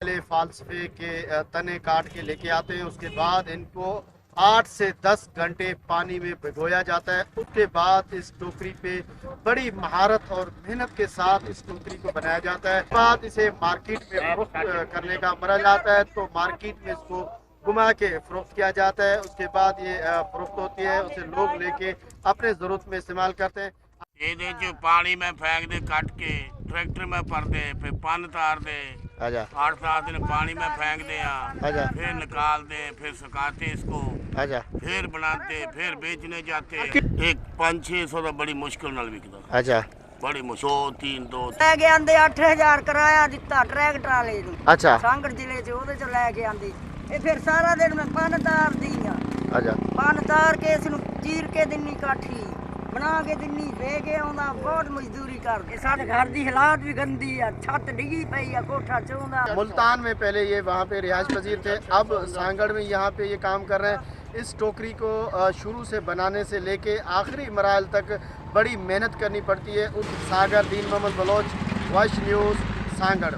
पहले फालसफे के तने काट के लेके आते हैं। उसके बाद इनको 8 से 10 घंटे पानी में भिगोया जाता है। उसके बाद इस टोकरी पे बड़ी महारत और मेहनत के साथ इस टोकरी को बनाया जाता है। बाद इसे मार्केट में फरोख्त करने का मरहल आता है, तो मार्केट में इसको घुमा के फरोख्त किया जाता है। उसके बाद ये फरोख्त होती है, उसे लोग लेके अपने ज़रूरत में इस्तेमाल करते हैं। ਇਹਦੇ ਚ ਪਾਣੀ ਮੈਂ फेंक दे कट के ट्रैक्टर में भर दे, फिर पन तार दे। आजा 8-7 दिन पानी में फेंक दे, आजा फिर निकाल दे, फिर सुखाते इसको, आजा फिर बनाते, फिर बेचने जाते। एक 500-600 का बड़ी मुश्किल नाल विकदा। आजा बड़ी मुश्किल 2-3 ਲੈ ਕੇ ਆਂਦੇ 8000 ਕਿਰਾਇਆ ਦਿੱਤਾ ਟਰੈਕਟਰ ਵਾਲੇ ਨੂੰ। अच्छा ਸਾਂਗੜ ਜ਼ਿਲ੍ਹੇ 'ਚ ਉਹਦੇ 'ਚ ਲੈ ਕੇ ਆਂਦੀ। ਇਹ ਫਿਰ ਸਾਰਾ ਦਿਨ ਮੈਂ ਪਨ ਤਾਰਦੀ ਆ। आजा ਪਨ ਤਾਰ ਕੇ ਇਸ ਨੂੰ ਚੀਰ ਕੇ ਦਿੰਨੀ ਕਾਠੀ ਬਣਾ ਕੇ ਦਿੰਨੀ, ਦੇ ਕੇ ਆਉਂਦਾ। ਬਹੁਤ ਮਜ਼ਦੂਰੀ ਕਰਦੇ। ਸਾਡੇ ਘਰ ਦੀ ਹਾਲਾਤ ਵੀ ਗੰਦੀ ਆ, ਛੱਤ ਡਿੱਗੀ ਪਈ ਆ, ਕੋਠਾ ਚੋਂਦਾ। मुल्तान में पहले ये वहाँ पे रिहायश पजीर थे, अब सांगड़ में यहाँ पे ये काम कर रहे हैं। इस टोकरी को शुरू से बनाने से लेके आखिरी मराहल तक बड़ी मेहनत करनी पड़ती है। उस सागर दीन मोहम्मद बलोच, वॉइस न्यूज़, सांगड़।